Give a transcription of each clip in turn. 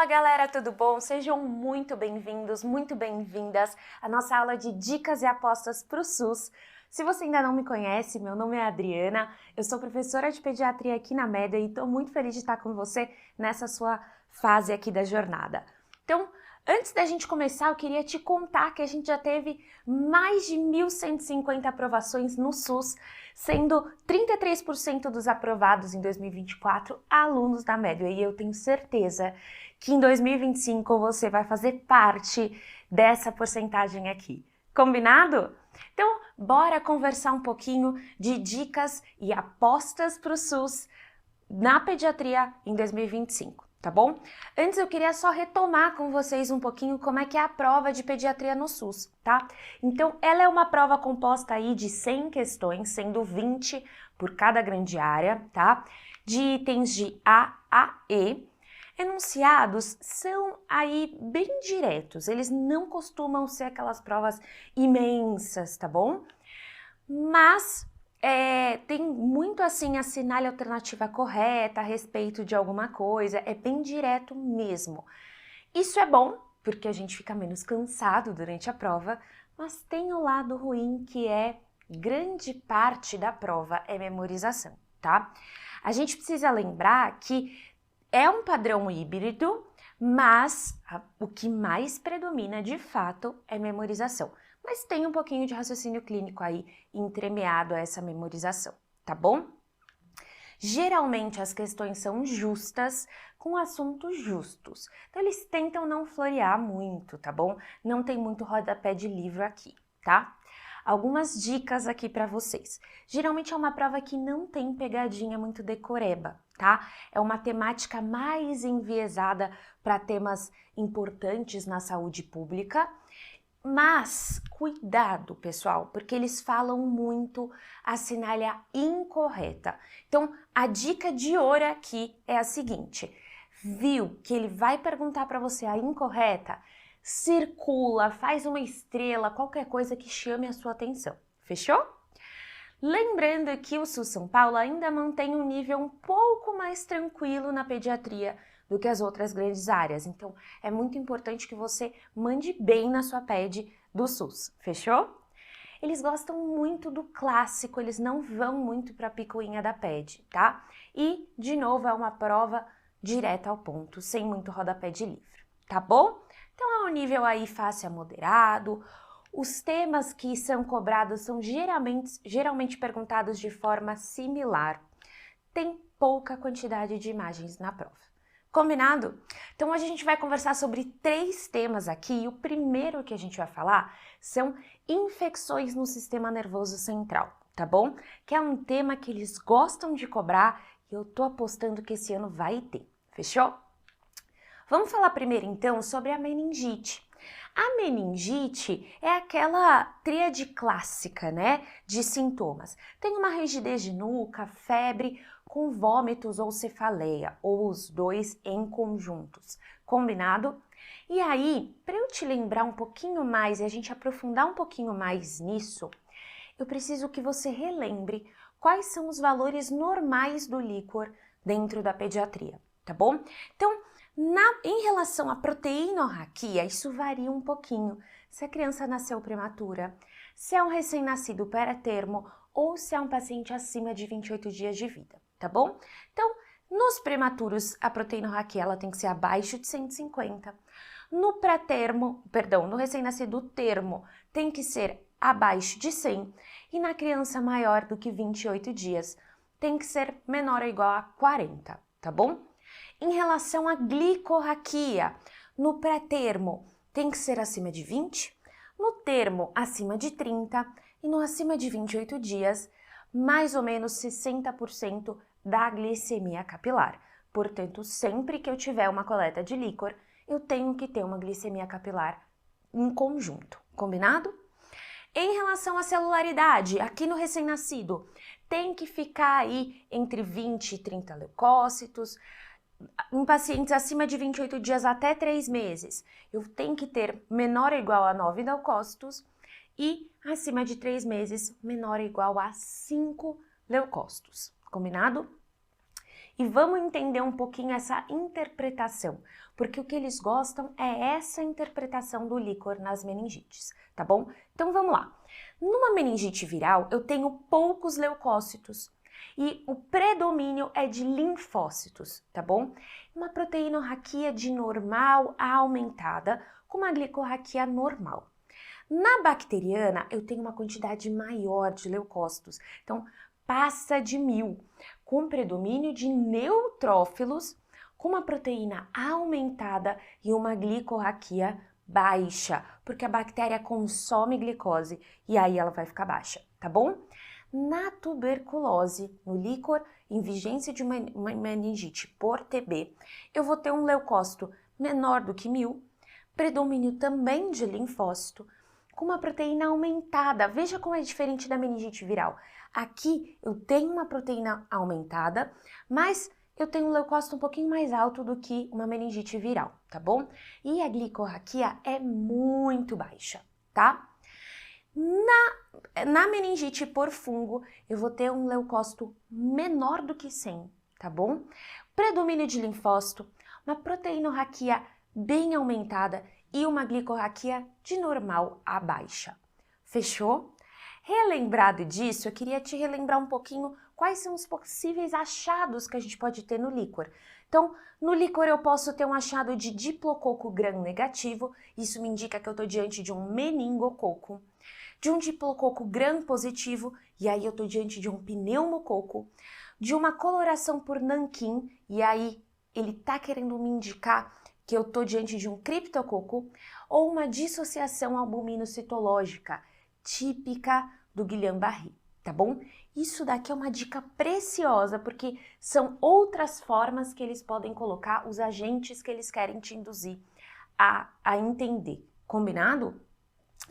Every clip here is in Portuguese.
galera, tudo bom? Sejam muito bem-vindos, muito bem-vindas à nossa aula de dicas e apostas para o SUS. Se você ainda não me conhece, meu nome é Adriana, eu sou professora de pediatria aqui na Média e estou muito feliz de estar com você nessa sua fase aqui da jornada. Então, antes da gente começar, eu queria te contar que a gente já teve mais de 1.150 aprovações no SUS, sendo 33% dos aprovados em 2024 alunos da Média. E eu tenho certeza que em 2025 você vai fazer parte dessa porcentagem aqui. Combinado? Então, bora conversar um pouquinho de dicas e apostas para o SUS na pediatria em 2025. Tá bom? Antes eu queria só retomar com vocês um pouquinho como é que é a prova de pediatria no SUS, tá? Então, ela é uma prova composta aí de 100 questões, sendo 20 por cada grande área, tá? De itens de A a E. Enunciados são aí bem diretos, eles não costumam ser aquelas provas imensas, tá bom? Mas tem muito assim, assinale a alternativa correta a respeito de alguma coisa, é bem direto mesmo. Isso é bom, porque a gente fica menos cansado durante a prova, mas tem o lado ruim que é grande parte da prova é memorização, tá? A gente precisa lembrar que é um padrão híbrido, mas o que mais predomina de fato é memorização. Mas tem um pouquinho de raciocínio clínico aí entremeado a essa memorização, tá bom? Geralmente as questões são justas, com assuntos justos. Então eles tentam não florear muito, tá bom? Não tem muito rodapé de livro aqui, tá? Algumas dicas aqui para vocês. Geralmente é uma prova que não tem pegadinha muito decoreba, tá? É uma temática mais enviesada para temas importantes na saúde pública. Mas cuidado, pessoal, porque eles falam muito a sinalha incorreta. Então, a dica de ouro aqui é a seguinte: viu que ele vai perguntar para você a incorreta? Circula, faz uma estrela, qualquer coisa que chame a sua atenção. Fechou? Lembrando que o SUS São Paulo ainda mantém um nível um pouco mais tranquilo na pediatria do que as outras grandes áreas. Então, é muito importante que você mande bem na sua PED do SUS. Fechou? Eles gostam muito do clássico, eles não vão muito para a picuinha da PED, tá? E, de novo, é uma prova direta ao ponto, sem muito rodapé de livro, tá bom? Então, é um nível aí fácil a moderado. Os temas que são cobrados são geralmente perguntados de forma similar. Tem pouca quantidade de imagens na prova. Combinado? Então hoje a gente vai conversar sobre 3 temas aqui e o primeiro que a gente vai falar são infecções no sistema nervoso central, tá bom? Que é um tema que eles gostam de cobrar e eu tô apostando que esse ano vai ter, fechou? Vamos falar primeiro então sobre a meningite. A meningite é aquela tríade clássica, né, de sintomas. Tem uma rigidez de nuca, febre, com vômitos ou cefaleia, ou os dois em conjuntos. Combinado? E aí, para eu te lembrar um pouquinho mais e a gente aprofundar um pouquinho mais nisso, eu preciso que você relembre quais são os valores normais do líquor dentro da pediatria, tá bom? Então, em relação à proteinorraquia, isso varia um pouquinho. Se a criança nasceu prematura, se é um recém-nascido pré-termo ou se é um paciente acima de 28 dias de vida, tá bom? Então, nos prematuros, a proteinorraquia ela tem que ser abaixo de 150. No pré-termo, no recém-nascido termo, tem que ser abaixo de 100. E na criança maior do que 28 dias, tem que ser menor ou igual a 40, tá bom? Em relação à glicorraquia, no pré-termo tem que ser acima de 20, no termo acima de 30 e no acima de 28 dias, mais ou menos 60% da glicemia capilar. Portanto, sempre que eu tiver uma coleta de líquor, eu tenho que ter uma glicemia capilar em conjunto, combinado? Em relação à celularidade, aqui no recém-nascido, tem que ficar aí entre 20 e 30 leucócitos. Em pacientes acima de 28 dias até 3 meses, eu tenho que ter menor ou igual a 9 leucócitos e acima de 3 meses, menor ou igual a 5 leucócitos. Combinado? E vamos entender um pouquinho essa interpretação. porque o que eles gostam é essa interpretação do líquor nas meningites, tá bom? Então vamos lá. Numa meningite viral, eu tenho poucos leucócitos e o predomínio é de linfócitos, tá bom? Uma proteinorraquia de normal a aumentada com uma glicorraquia normal. Na bacteriana, eu tenho uma quantidade maior de leucócitos, então passa de 1000, com predomínio de neutrófilos, com uma proteína aumentada e uma glicorraquia baixa, porque a bactéria consome glicose e aí ela vai ficar baixa, tá bom? Na tuberculose, no líquor em vigência de uma meningite por TB, eu vou ter um leucócito menor do que 1000, predomínio também de linfócito, com uma proteína aumentada. Veja como é diferente da meningite viral. Aqui eu tenho uma proteína aumentada, mas eu tenho um leucócito um pouquinho mais alto do que uma meningite viral, tá bom? E a glicorraquia é muito baixa, tá? Na meningite por fungo, eu vou ter um leucócito menor do que 100, tá bom? Predomínio de linfócito, uma proteinorraquia bem aumentada e uma glicorraquia de normal a baixa. Fechou? Relembrado disso, eu queria te relembrar um pouquinho quais são os possíveis achados que a gente pode ter no líquor. Então, no líquor eu posso ter um achado de diplococo gram negativo, isso me indica que eu estou diante de um meningococo, de um diplococo gram positivo, e aí eu estou diante de um pneumococo, de uma coloração por nanquim, e aí ele está querendo me indicar que eu estou diante de um criptococo, ou uma dissociação albumino-citológica, típica do Guillain-Barré, tá bom? Isso daqui é uma dica preciosa, porque são outras formas que eles podem colocar os agentes que eles querem te induzir a entender, combinado?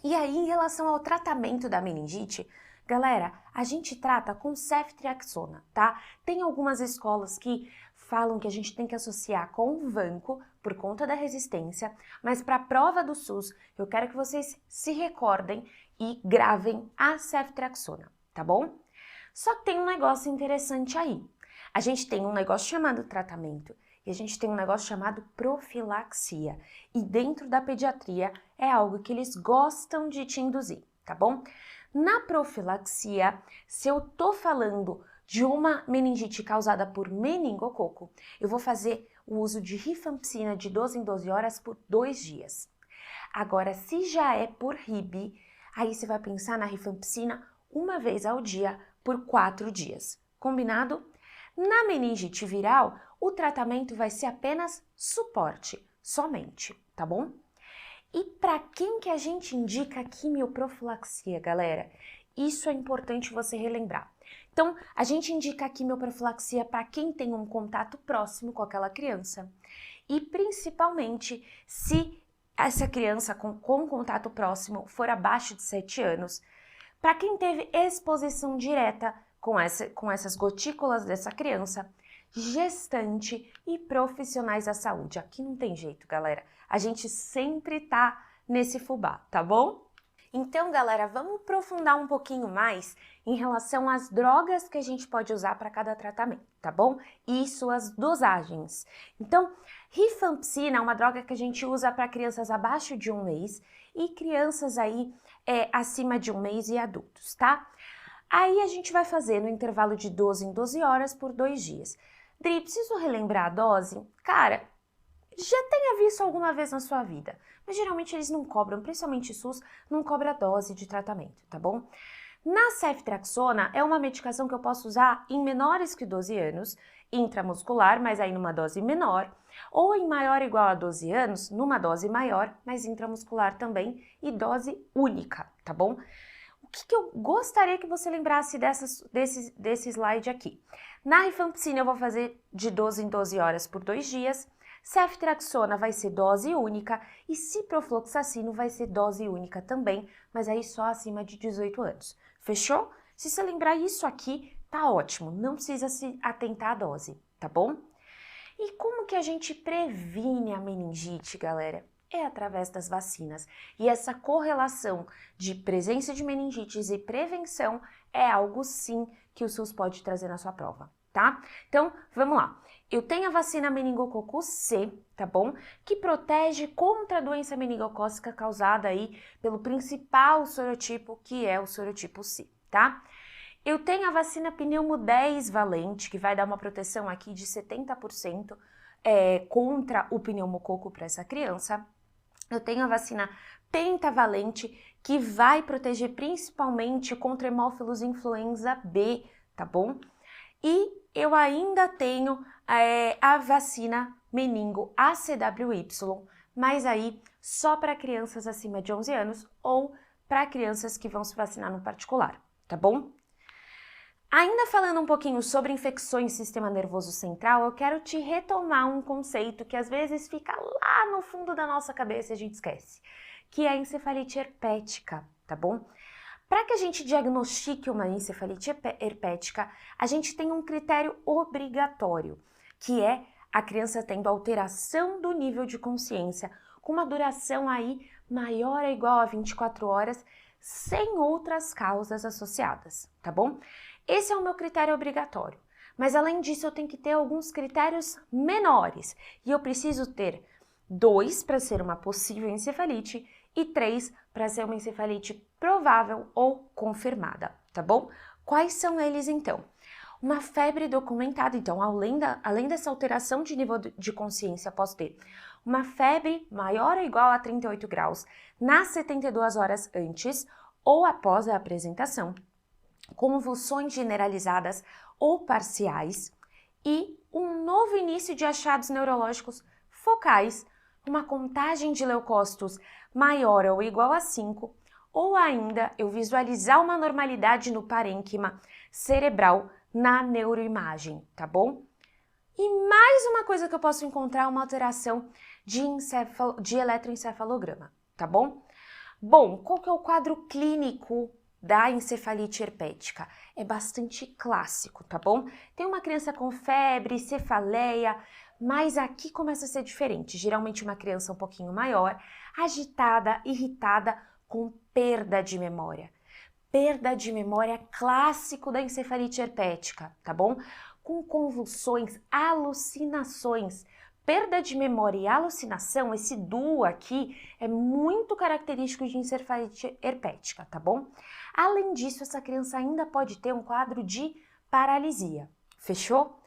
E aí, em relação ao tratamento da meningite, galera, a gente trata com ceftriaxona, tá? Tem algumas escolas que falam que a gente tem que associar com o vanco por conta da resistência, mas para a prova do SUS, eu quero que vocês se recordem e gravem a ceftriaxona, tá bom? Só que tem um negócio interessante aí. A gente tem um negócio chamado tratamento e a gente tem um negócio chamado profilaxia. E dentro da pediatria é algo que eles gostam de te induzir, tá bom? Na profilaxia, se eu tô falando de uma meningite causada por meningococo, eu vou fazer o uso de rifampicina de 12 em 12 horas por 2 dias. Agora, se já é por RIB, aí você vai pensar na rifampicina uma vez ao dia por 4 dias. Combinado? Na meningite viral, o tratamento vai ser apenas suporte, somente, tá bom? E para quem que a gente indica a quimioprofilaxia, galera? Isso é importante você relembrar. Então, a gente indica a quimioprofilaxia para quem tem um contato próximo com aquela criança. E principalmente se essa criança com contato próximo for abaixo de 7 anos. Para quem teve exposição direta com essas gotículas dessa criança, gestante e profissionais da saúde. Aqui não tem jeito, galera. A gente sempre tá nesse fubá, tá bom? Então, galera, vamos aprofundar um pouquinho mais em relação às drogas que a gente pode usar para cada tratamento, tá bom? E suas dosagens. Então, rifampicina é uma droga que a gente usa para crianças abaixo de 1 mês e crianças aí acima de 1 mês e adultos, tá? Aí a gente vai fazer no intervalo de 12 em 12 horas por 2 dias. Dri, preciso relembrar a dose? Cara, já tenha visto alguma vez na sua vida, mas geralmente eles não cobram, principalmente SUS, não cobra dose de tratamento, tá bom? Na ceftriaxona é uma medicação que eu posso usar em menores que 12 anos, intramuscular, mas aí numa dose menor, ou em maior ou igual a 12 anos, numa dose maior, mas intramuscular também, e dose única, tá bom? O que eu gostaria que você lembrasse desse slide aqui? Na rifampicina eu vou fazer de 12 em 12 horas por 2 dias, ceftriaxona vai ser dose única e ciprofloxacino vai ser dose única também, mas aí só acima de 18 anos. Fechou? Se você lembrar isso aqui, tá ótimo, não precisa se atentar à dose, tá bom? E como que a gente previne a meningite, galera? É através das vacinas. E essa correlação de presença de meningites e prevenção é algo sim que o SUS pode trazer na sua prova. tá? Então, vamos lá. Eu tenho a vacina meningococo C, tá bom? Que protege contra a doença meningocócica causada aí pelo principal sorotipo, que é o sorotipo C, tá? Eu tenho a vacina pneumo 10 valente, que vai dar uma proteção aqui de 70% contra o pneumococo para essa criança. Eu tenho a vacina pentavalente, que vai proteger principalmente contra hemófilos influenza B, tá bom? E eu ainda tenho a vacina meningo ACWY, mas aí só para crianças acima de 11 anos ou para crianças que vão se vacinar no particular, tá bom? Ainda falando um pouquinho sobre infecções do sistema nervoso central, eu quero te retomar um conceito que às vezes fica lá no fundo da nossa cabeça e a gente esquece, que é a encefalite herpética, tá bom? Para que a gente diagnostique uma encefalite herpética, a gente tem um critério obrigatório, que é a criança tendo alteração do nível de consciência, com uma duração aí maior ou igual a 24 horas, sem outras causas associadas, tá bom? Esse é o meu critério obrigatório, mas além disso eu tenho que ter alguns critérios menores, e eu preciso ter 2 para ser uma possível encefalite e 3 para ser uma encefalite provável ou confirmada, tá bom? Quais são eles então? Uma febre documentada, então, além dessa alteração de nível de consciência, posso ter uma febre maior ou igual a 38 graus nas 72 horas antes ou após a apresentação, convulsões generalizadas ou parciais e um novo início de achados neurológicos focais, uma contagem de leucócitos maior ou igual a 5, ou ainda eu visualizar uma normalidade no parênquima cerebral na neuroimagem, tá bom? E mais uma coisa que eu posso encontrar é uma alteração de eletroencefalograma, tá bom? Bom, qual que é o quadro clínico da encefalite herpética? É bastante clássico, tá bom? Tem uma criança com febre, cefaleia, mas aqui começa a ser diferente. Geralmente uma criança um pouquinho maior, agitada, irritada, com perda de memória. Perda de memória clássico da encefalite herpética, tá bom? Com convulsões, alucinações. Perda de memória e alucinação, esse duo aqui é muito característico de encefalite herpética, tá bom? Além disso, essa criança ainda pode ter um quadro de paralisia. Fechou?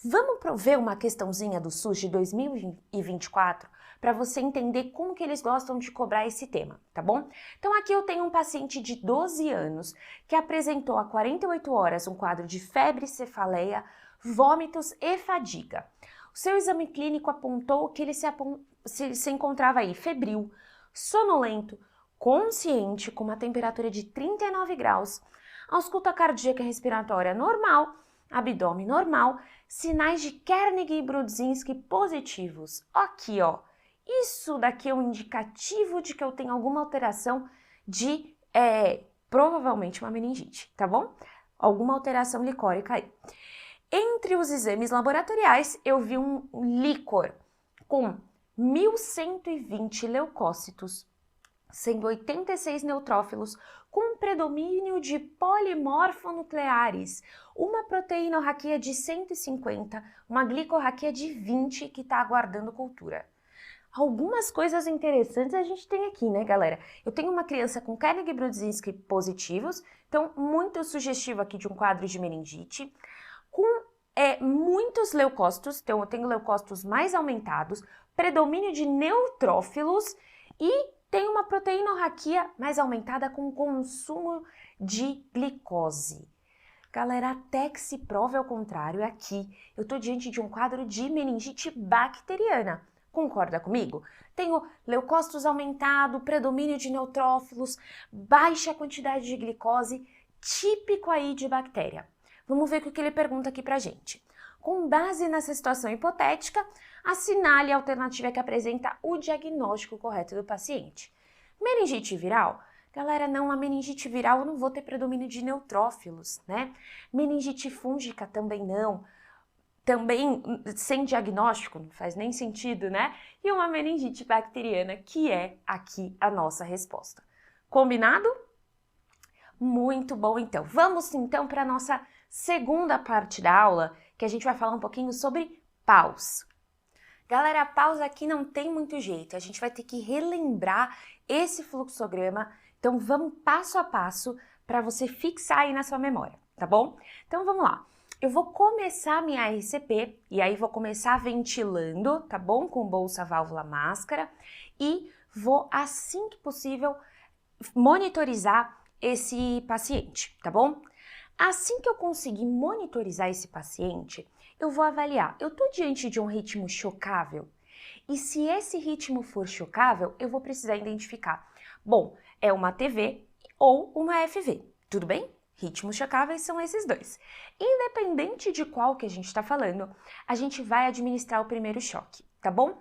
Vamos ver uma questãozinha do SUS de 2024 para você entender como que eles gostam de cobrar esse tema, tá bom? Então aqui eu tenho um paciente de 12 anos que apresentou há 48 horas um quadro de febre, cefaleia, vômitos e fadiga. O seu exame clínico apontou que ele se encontrava aí febril, sonolento, consciente, com uma temperatura de 39 graus, ausculta cardíaca e respiratória normal, abdômen normal, sinais de Kernig e Brudzinski positivos. Aqui, ó, isso daqui é um indicativo de que eu tenho alguma alteração de, provavelmente uma meningite, tá bom? Alguma alteração licórica aí. Entre os exames laboratoriais, eu vi um líquor com 1.120 leucócitos, sendo 86 neutrófilos, com predomínio de polimorfonucleares, uma proteinorraquia de 150, uma glicorraquia de 20 que está aguardando cultura. Algumas coisas interessantes a gente tem aqui, né, galera? Eu tenho uma criança com Kernig e Brudzinski positivos, então muito sugestivo aqui de um quadro de meningite, com muitos leucócitos, então eu tenho leucócitos mais aumentados, predomínio de neutrófilos e tem uma proteinorraquia mais aumentada com consumo de glicose. Galera, até que se prove ao contrário, aqui eu estou diante de um quadro de meningite bacteriana. Concorda comigo? Tenho leucócitos aumentado, predomínio de neutrófilos, baixa quantidade de glicose, típico aí de bactéria. Vamos ver o que ele pergunta aqui pra gente. Com base nessa situação hipotética, assinale a alternativa que apresenta o diagnóstico correto do paciente. Meningite viral? Galera, não, a meningite viral eu não vou ter predomínio de neutrófilos, né? Meningite fúngica também não. Também sem diagnóstico, não faz nem sentido, né? E uma meningite bacteriana, que é aqui a nossa resposta. Combinado? Muito bom, então. Vamos então para a nossa segunda parte da aula, que a gente vai falar um pouquinho sobre paus. Galera, paus aqui não tem muito jeito, a gente vai ter que relembrar esse fluxograma, então vamos passo a passo para você fixar aí na sua memória, tá bom? Então vamos lá. Eu vou começar minha RCP e aí vou começar ventilando, tá bom? Com bolsa, válvula, máscara e vou, assim que possível, monitorizar esse paciente, tá bom? Assim que eu conseguir monitorizar esse paciente, eu vou avaliar, eu tô diante de um ritmo chocável? E se esse ritmo for chocável, eu vou precisar identificar, bom, é uma TV ou uma FV, tudo bem? Ritmos chocáveis são esses dois. Independente de qual que a gente está falando, a gente vai administrar o primeiro choque, tá bom?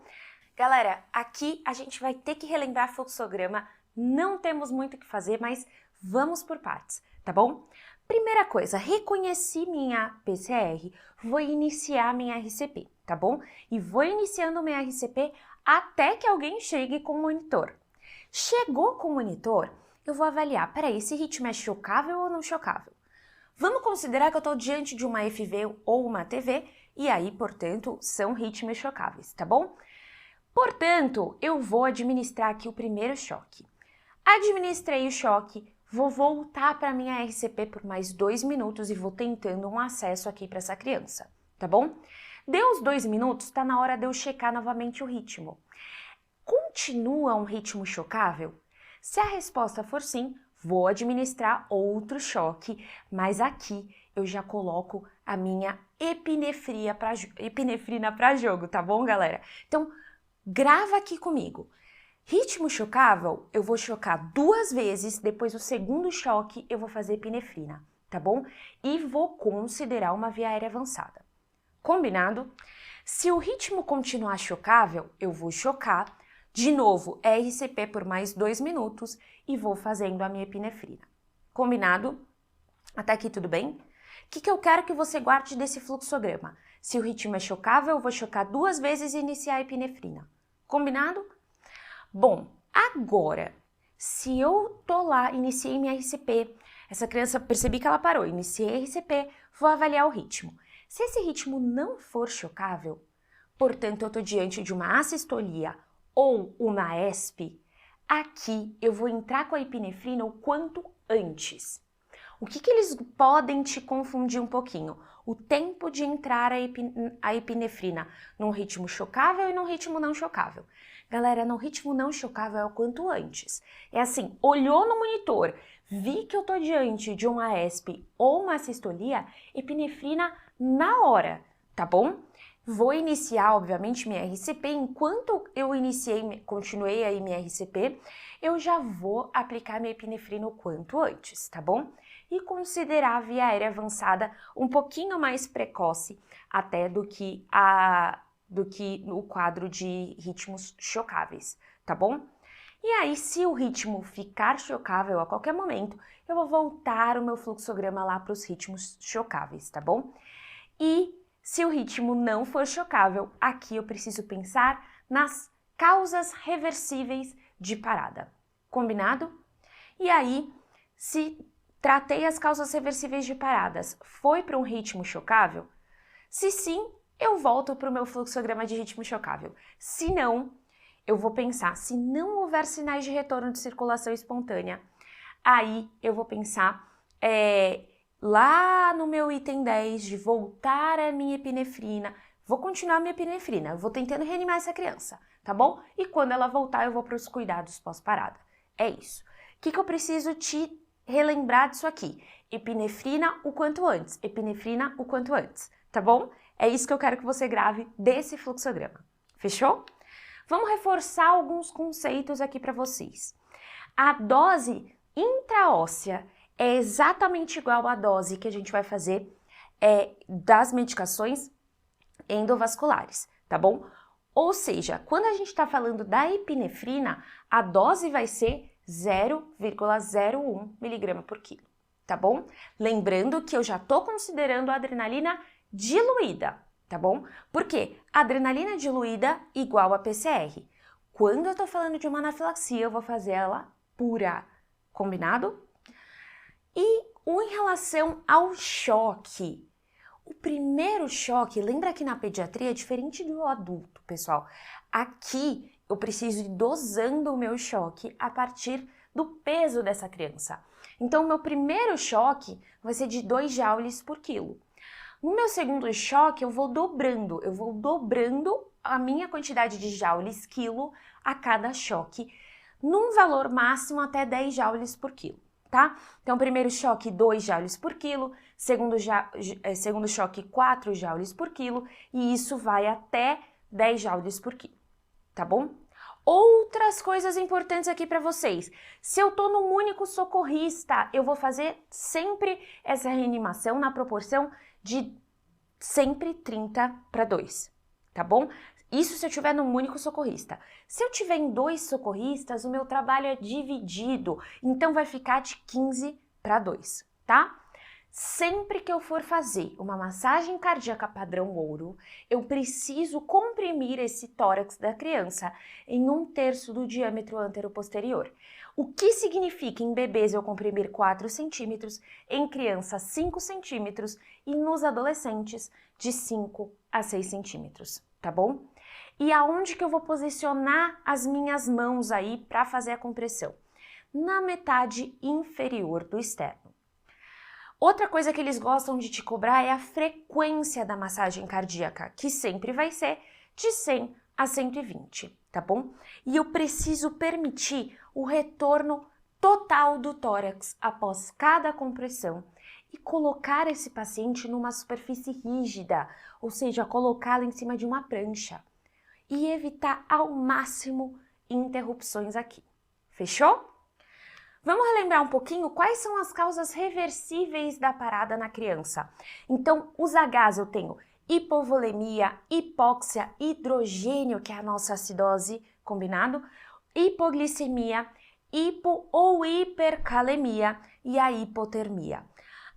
Galera, aqui a gente vai ter que relembrar fluxograma, não temos muito o que fazer, mas vamos por partes, tá bom? Primeira coisa, reconheci minha PCR, vou iniciar minha RCP, tá bom? E vou iniciando minha RCP até que alguém chegue com o monitor. Chegou com o monitor, eu vou avaliar, peraí, esse ritmo é chocável ou não chocável? Vamos considerar que eu estou diante de uma FV ou uma TV, e aí, portanto, são ritmos chocáveis, tá bom? Portanto, eu vou administrar aqui o primeiro choque. Administrei o choque, vou voltar para minha RCP por mais 2 minutos e vou tentando um acesso aqui para essa criança, tá bom? Deu os 2 minutos, está na hora de eu checar novamente o ritmo. Continua um ritmo chocável? Se a resposta for sim, vou administrar outro choque, mas aqui eu já coloco a minha epinefrina para jogo, tá bom, galera? Então, grava aqui comigo. Ritmo chocável, eu vou chocar 2 vezes, depois do segundo choque eu vou fazer epinefrina, tá bom? E vou considerar uma via aérea avançada. Combinado? Se o ritmo continuar chocável, eu vou chocar, de novo, RCP por mais 2 minutos e vou fazendo a minha epinefrina. Combinado? Até aqui tudo bem? O que eu quero que você guarde desse fluxograma? Se o ritmo é chocável, eu vou chocar 2 vezes e iniciar a epinefrina. Combinado? Bom, agora, se eu tô lá, iniciei minha RCP, essa criança, percebi que ela parou, iniciei a RCP, vou avaliar o ritmo. Se esse ritmo não for chocável, portanto, eu tô diante de uma assistolia ou uma ESP, aqui eu vou entrar com a epinefrina o quanto antes. O que eles podem te confundir um pouquinho? O tempo de entrar a epinefrina num ritmo chocável e num ritmo não chocável. Galera, no ritmo não chocável é o quanto antes. É assim, olhou no monitor, vi que eu tô diante de uma ESP ou uma sistolia, epinefrina na hora, tá bom? Vou iniciar, obviamente, minha RCP. Enquanto eu continuei aí minha RCP, eu já vou aplicar minha epinefrina o quanto antes, tá bom? E considerar a via aérea avançada um pouquinho mais precoce até do que o quadro de ritmos chocáveis, tá bom? E aí, se o ritmo ficar chocável a qualquer momento, eu vou voltar o meu fluxograma lá para os ritmos chocáveis, tá bom? E se o ritmo não for chocável, aqui eu preciso pensar nas causas reversíveis de parada. Combinado? E aí, se tratei as causas reversíveis de paradas, foi para um ritmo chocável? Se sim, eu volto para o meu fluxograma de ritmo chocável. Se não, eu vou pensar, se não houver sinais de retorno de circulação espontânea, aí eu vou pensar lá no meu item 10 de voltar a minha epinefrina, vou continuar a minha epinefrina, eu vou tentando reanimar essa criança, tá bom? E quando ela voltar, eu vou para os cuidados pós-parada. É isso. O que eu preciso te relembrar disso aqui? Epinefrina o quanto antes, epinefrina o quanto antes, tá bom? É isso que eu quero que você grave desse fluxograma. Fechou? Vamos reforçar alguns conceitos aqui para vocês. A dose intraóssea é exatamente igual à dose que a gente vai fazer das medicações endovasculares, tá bom? Ou seja, quando a gente está falando da epinefrina, a dose vai ser 0,01 mg por quilo, tá bom? Lembrando que eu já estou considerando a adrenalina diluída, tá bom? Por quê? Adrenalina diluída igual a PCR. Quando eu tô falando de uma anafilaxia, eu vou fazer ela pura, combinado? E em relação ao choque, O primeiro choque, lembra que na pediatria é diferente do adulto, pessoal. Aqui eu preciso ir dosando o meu choque a partir do peso dessa criança. Então, o meu primeiro choque vai ser de 2 joules por quilo. No meu segundo choque, eu vou dobrando a minha quantidade de joules quilo a cada choque, num valor máximo até 10 joules por quilo, tá? Então, primeiro choque, 2 joules por quilo, segundo choque, 4 joules por quilo, e isso vai até 10 joules por quilo, tá bom? Outras coisas importantes aqui para vocês. Se eu tô num único socorrista, eu vou fazer sempre essa reanimação na proporção de sempre 30:2, tá bom? Isso se eu tiver num único socorrista. Se eu tiver em 2 socorristas, o meu trabalho é dividido, então vai ficar de 15:2, tá? Sempre que eu for fazer uma massagem cardíaca padrão ouro, eu preciso comprimir esse tórax da criança em 1/3 do diâmetro anteroposterior. O que significa em bebês eu comprimir 4 centímetros, em crianças 5 centímetros e nos adolescentes de 5 a 6 centímetros, tá bom? E aonde que eu vou posicionar as minhas mãos aí para fazer a compressão? Na metade inferior do externo. Outra coisa que eles gostam de te cobrar é a frequência da massagem cardíaca, que sempre vai ser de 100 a 120, tá bom? E eu preciso permitir o retorno total do tórax após cada compressão e colocar esse paciente numa superfície rígida, ou seja, colocá-lo em cima de uma prancha e evitar ao máximo interrupções aqui. Fechou? Vamos relembrar um pouquinho quais são as causas reversíveis da parada na criança. Então, os Hs eu tenho hipovolemia, hipóxia, hidrogênio, que é a nossa acidose, combinado? Hipoglicemia, hipo ou hipercalemia e a hipotermia.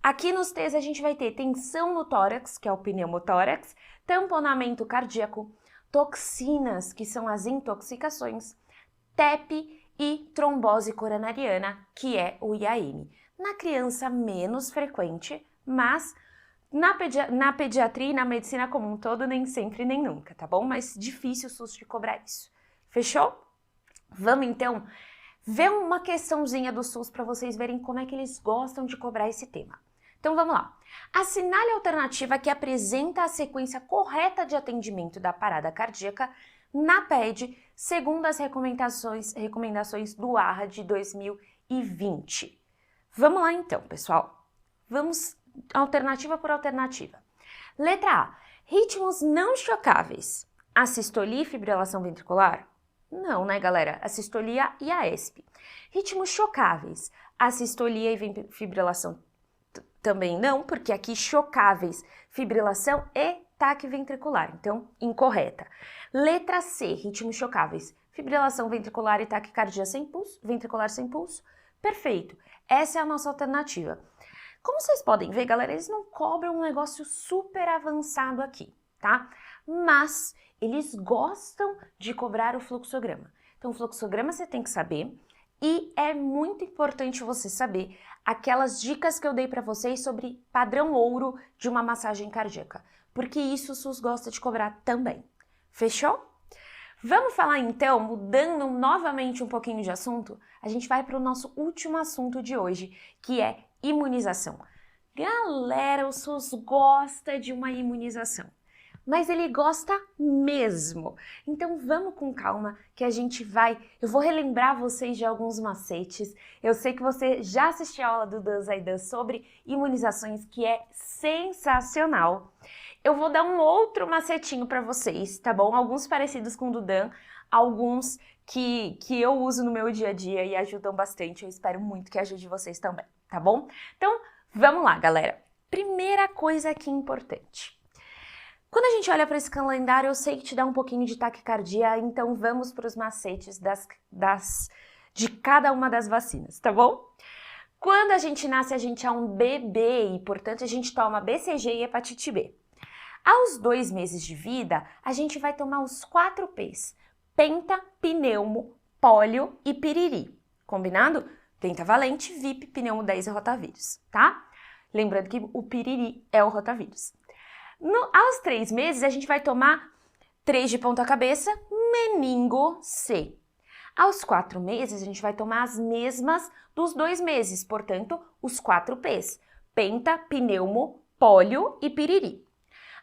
Aqui nos T's a gente vai ter tensão no tórax, que é o pneumotórax, tamponamento cardíaco, toxinas, que são as intoxicações, TEP e trombose coronariana, que é o IAM. Na criança, menos frequente, mas na pediatria e na medicina como um todo, nem sempre nem nunca, tá bom? Mas difícil o SUS de cobrar isso. Fechou? Vamos então ver uma questãozinha do SUS para vocês verem como é que eles gostam de cobrar esse tema. Então vamos lá. Assinale a alternativa que apresenta a sequência correta de atendimento da parada cardíaca na PED, segundo as recomendações do ARRA de 2020. Vamos lá então, pessoal. Vamos alternativa por alternativa. Letra A. Ritmos não chocáveis. Assistolia e fibrilação ventricular? Não, né, galera? Assistolia e AESP. Ritmos chocáveis. Assistolia e fibrilação também não, porque aqui chocáveis, fibrilação e taque ventricular, então incorreta. Letra C, ritmos chocáveis, fibrilação ventricular e taquicardia sem pulso, ventricular sem pulso, perfeito. Essa é a nossa alternativa. Como vocês podem ver, galera, eles não cobram um negócio super avançado aqui, tá? Mas eles gostam de cobrar o fluxograma. Então, o fluxograma você tem que saber e é muito importante você saber aquelas dicas que eu dei para vocês sobre padrão ouro de uma massagem cardíaca, porque isso o SUS gosta de cobrar também. Fechou? Vamos falar então, mudando novamente um pouquinho de assunto, a gente vai para o nosso último assunto de hoje, que é imunização. Galera, o SUS gosta de uma imunização, mas ele gosta mesmo. Então vamos com calma que eu vou relembrar vocês de alguns macetes. Eu sei que você já assistiu a aula do Dan Zaidan sobre imunizações, que é sensacional. Eu vou dar um outro macetinho para vocês, tá bom? Alguns parecidos com o do Dan, alguns que eu uso no meu dia a dia e ajudam bastante. Eu espero muito que ajude vocês também, tá bom? Então, vamos lá, galera. Primeira coisa aqui importante. Quando a gente olha para esse calendário, eu sei que te dá um pouquinho de taquicardia, então vamos para os macetes de cada uma das vacinas, tá bom? Quando a gente nasce, a gente é um bebê e, portanto, a gente toma BCG e hepatite B. Aos 2 meses de vida, a gente vai tomar os 4 P's: penta, pneumo, pólio e piriri. Combinado? Pentavalente, VIP, pneumo 10 e rotavírus, tá? Lembrando que o piriri é o rotavírus. Aos 3 meses, a gente vai tomar 3 de ponta cabeça, meningo C. Aos 4 meses, a gente vai tomar as mesmas dos 2 meses, portanto, os 4 P's. Penta, pneumo, pólio e piriri.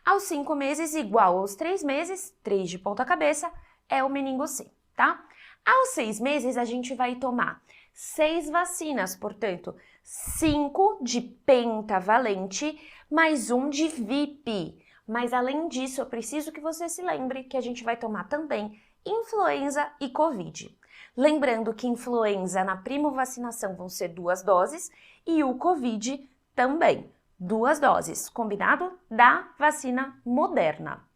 Aos 5 meses, igual aos 3 meses, 3 de ponta cabeça, é o meningo C, tá? Aos 6 meses, a gente vai tomar 6 vacinas, portanto, 5 de pentavalente, mais 1 de VIP. Mas além disso, eu preciso que você se lembre que a gente vai tomar também influenza e Covid. Lembrando que influenza na primovacinação vão ser 2 doses e o Covid também, 2 doses, combinado? Da vacina Moderna.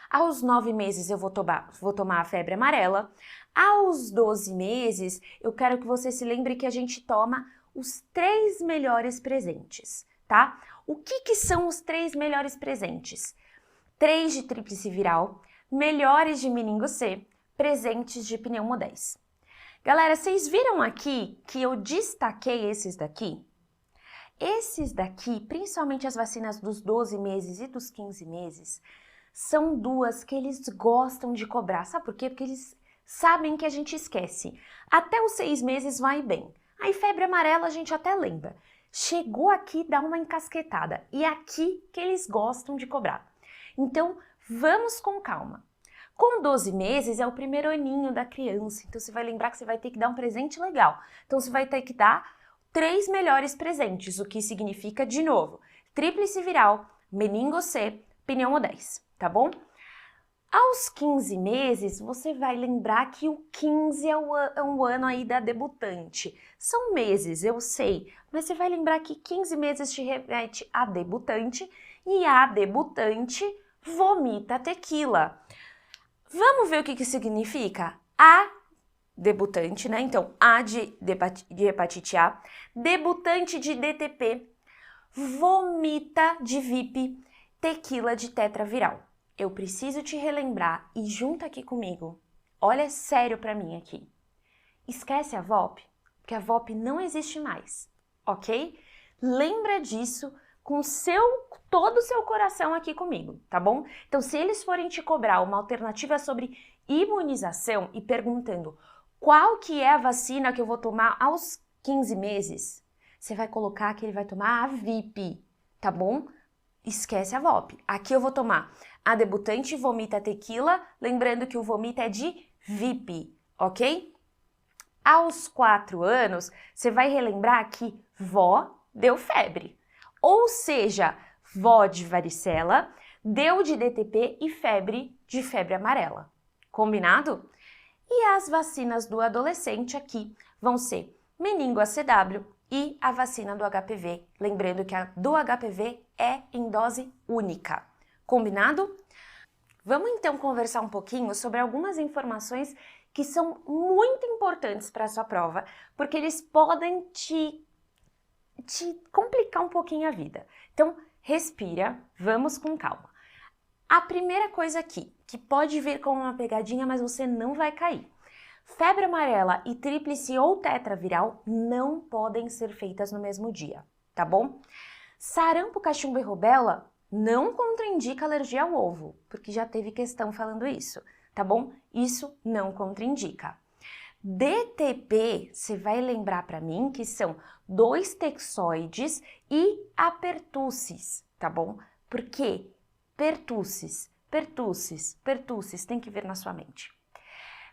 Aos 9 meses eu vou tomar a febre amarela. Aos 12 meses, eu quero que você se lembre que a gente toma os 3 melhores presentes, tá? O que são os 3 melhores presentes? 3 de tríplice viral, melhores de meningo C, presentes de pneumo 10. Galera, vocês viram aqui que eu destaquei esses daqui? Esses daqui, principalmente as vacinas dos 12 meses e dos 15 meses, são 2 que eles gostam de cobrar. Sabe por quê? Porque eles sabem que a gente esquece. Até os 6 meses vai bem. Aí febre amarela a gente até lembra. Chegou aqui, dá uma encasquetada. E é aqui que eles gostam de cobrar. Então, vamos com calma. Com 12 meses é o primeiro aninho da criança. Então, você vai lembrar que você vai ter que dar um presente legal. Então, você vai ter que dar 3 melhores presentes, o que significa, de novo, tríplice viral, meningo C, pneumo 10, tá bom? Aos 15 meses, você vai lembrar que o 15 é um ano aí da debutante. São meses, eu sei, mas você vai lembrar que 15 meses te remete a debutante e a debutante vomita tequila. Vamos ver o que significa? A debutante, né? Então, A de hepatite A, debutante de DTP, vomita de VIP, tequila de tetraviral. Eu preciso te relembrar e junta aqui comigo. Olha sério pra mim aqui. Esquece a VOP, porque a VOP não existe mais, ok? Lembra disso com todo o seu coração aqui comigo, tá bom? Então, se eles forem te cobrar uma alternativa sobre imunização e perguntando qual que é a vacina que eu vou tomar aos 15 meses, você vai colocar que ele vai tomar a VIP, tá bom? Esquece a VOP. Aqui eu vou tomar a debutante vomita tequila, lembrando que o vomita é de VIP, ok? Aos 4 anos, você vai relembrar que vó deu febre. Ou seja, vó de varicela, deu de DTP e febre de febre amarela. Combinado? E as vacinas do adolescente aqui vão ser meningo ACW e a vacina do HPV. Lembrando que a do HPV é em dose única. Combinado? Vamos então conversar um pouquinho sobre algumas informações que são muito importantes para a sua prova, porque eles podem te complicar um pouquinho a vida. Então, respira, vamos com calma. A primeira coisa aqui, que pode vir como uma pegadinha, mas você não vai cair. Febre amarela e tríplice ou tetraviral não podem ser feitas no mesmo dia, tá bom? Sarampo, cachumba e rubéola não contraindica alergia ao ovo, porque já teve questão falando isso, tá bom? Isso não contraindica. DTP, você vai lembrar para mim que são 2 texoides e a pertussis, tá bom? Por quê? Pertussis, tem que vir na sua mente.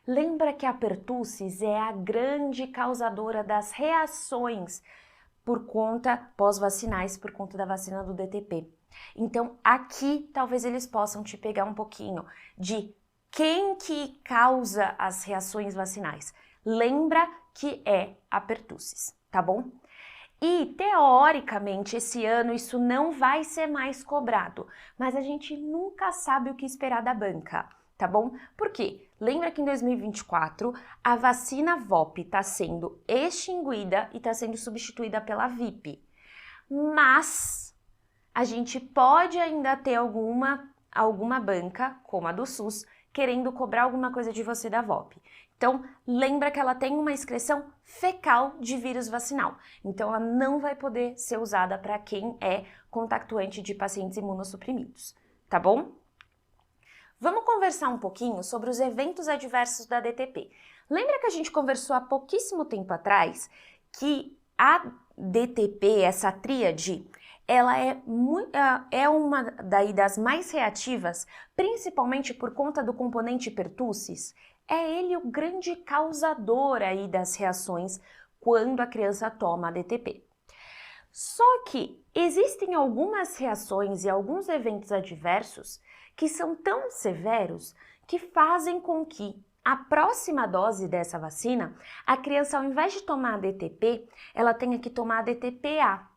Lembra que a pertussis é a grande causadora das reações por conta pós-vacinais, por conta da vacina do DTP. Então, aqui talvez eles possam te pegar um pouquinho de quem que causa as reações vacinais. Lembra que é a pertussis, tá bom? E, teoricamente, esse ano isso não vai ser mais cobrado, mas a gente nunca sabe o que esperar da banca, tá bom? Por quê? Lembra que em 2024 a vacina VOP está sendo extinguida e está sendo substituída pela VIP. Mas a gente pode ainda ter alguma banca, como a do SUS, querendo cobrar alguma coisa de você da VOP. Então, lembra que ela tem uma excreção fecal de vírus vacinal. Então, ela não vai poder ser usada para quem é contactuante de pacientes imunossuprimidos, tá bom? Vamos conversar um pouquinho sobre os eventos adversos da DTP. Lembra que a gente conversou há pouquíssimo tempo atrás que a DTP, essa tríade, ela é uma das mais reativas, principalmente por conta do componente pertussis. É ele o grande causador aí das reações quando a criança toma a DTP. Só que existem algumas reações e alguns eventos adversos que são tão severos que fazem com que a próxima dose dessa vacina, a criança, ao invés de tomar a DTP, ela tenha que tomar a DTPA,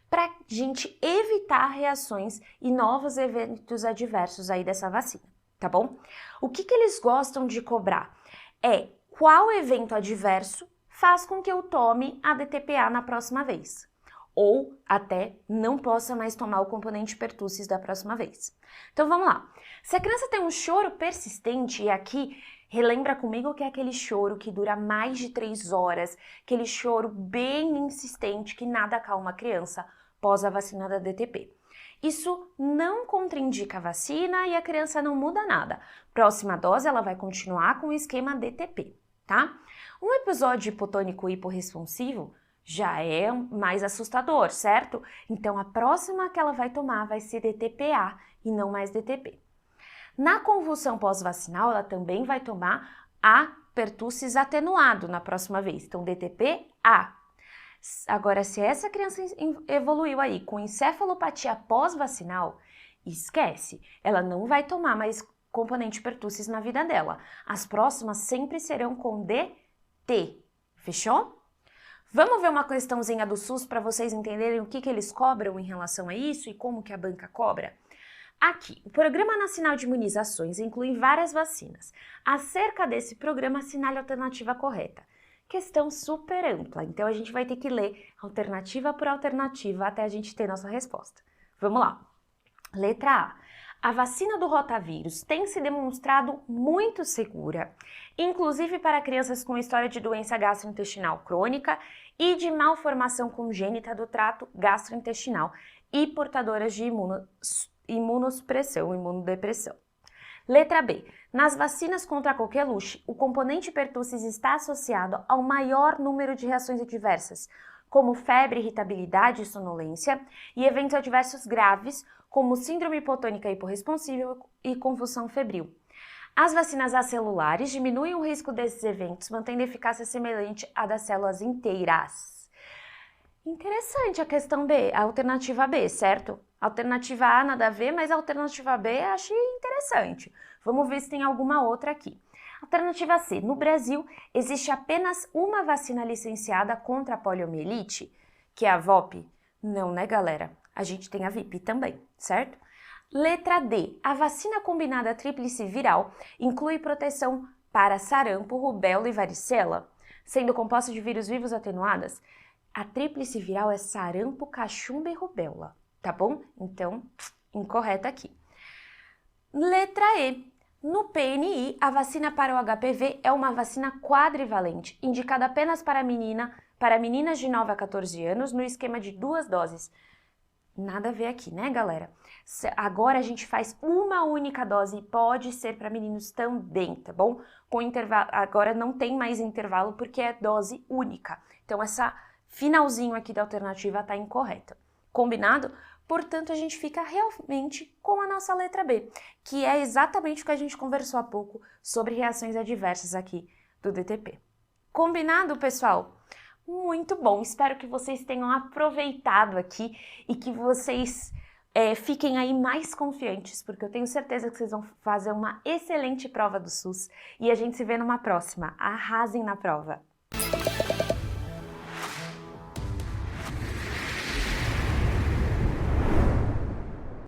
para a gente evitar reações e novos eventos adversos aí dessa vacina, tá bom? O que eles gostam de cobrar é qual evento adverso faz com que eu tome a DTPA na próxima vez, ou até não possa mais tomar o componente pertussis da próxima vez. Então vamos lá. Se a criança tem um choro persistente, e aqui relembra comigo que é aquele choro que dura mais de 3 horas, aquele choro bem insistente que nada acalma a criança pós a vacina da DTP. Isso não contraindica a vacina e a criança não muda nada. Próxima dose ela vai continuar com o esquema DTP, tá? Um episódio hipotônico hiporresponsivo já é mais assustador, certo? Então a próxima que ela vai tomar vai ser DTPA e não mais DTP. Na convulsão pós-vacinal, ela também vai tomar a pertussis atenuado na próxima vez. Então, DTP-A. Agora, se essa criança evoluiu aí com encefalopatia pós-vacinal, esquece. Ela não vai tomar mais componente pertussis na vida dela. As próximas sempre serão com DT. Fechou? Vamos ver uma questãozinha do SUS para vocês entenderem o que eles cobram em relação a isso e como que a banca cobra? Aqui, o Programa Nacional de Imunizações inclui várias vacinas. Acerca desse programa, assinale a alternativa correta. Questão super ampla, então a gente vai ter que ler alternativa por alternativa até a gente ter nossa resposta. Vamos lá. Letra A. A vacina do rotavírus tem se demonstrado muito segura, inclusive para crianças com história de doença gastrointestinal crônica e de malformação congênita do trato gastrointestinal e portadoras de imunodepressão. Letra B. Nas vacinas contra a coqueluche, o componente pertussis está associado ao maior número de reações adversas, como febre, irritabilidade e sonolência, e eventos adversos graves, como síndrome hipotônica hiporresponsível e convulsão febril. As vacinas acelulares diminuem o risco desses eventos, mantendo eficácia semelhante à das células inteiras. Interessante a questão B, a alternativa B, certo? Alternativa A nada a ver, mas a alternativa B achei interessante. Vamos ver se tem alguma outra aqui. Alternativa C. No Brasil, existe apenas uma vacina licenciada contra a poliomielite, que é a VOP? Não, né, galera? A gente tem a VIP também, certo? Letra D. A vacina combinada tríplice viral inclui proteção para sarampo, rubéola e varicela, sendo composta de vírus vivos atenuadas. A tríplice viral é sarampo, cachumba e rubéola, tá bom? Então, incorreta aqui. Letra E. No PNI, a vacina para o HPV é uma vacina quadrivalente, indicada apenas para meninas de 9 a 14 anos, no esquema de 2 doses. Nada a ver aqui, né, galera? Agora a gente faz uma única dose e pode ser para meninos também, tá bom? Com intervalo, agora não tem mais intervalo porque é dose única. Então, essa finalzinho aqui da alternativa está incorreta. Combinado? Portanto, a gente fica realmente com a nossa letra B, que é exatamente o que a gente conversou há pouco sobre reações adversas aqui do DTP. Combinado, pessoal? Muito bom, espero que vocês tenham aproveitado aqui e que vocês fiquem aí mais confiantes, porque eu tenho certeza que vocês vão fazer uma excelente prova do SUS e a gente se vê numa próxima. Arrasem na prova!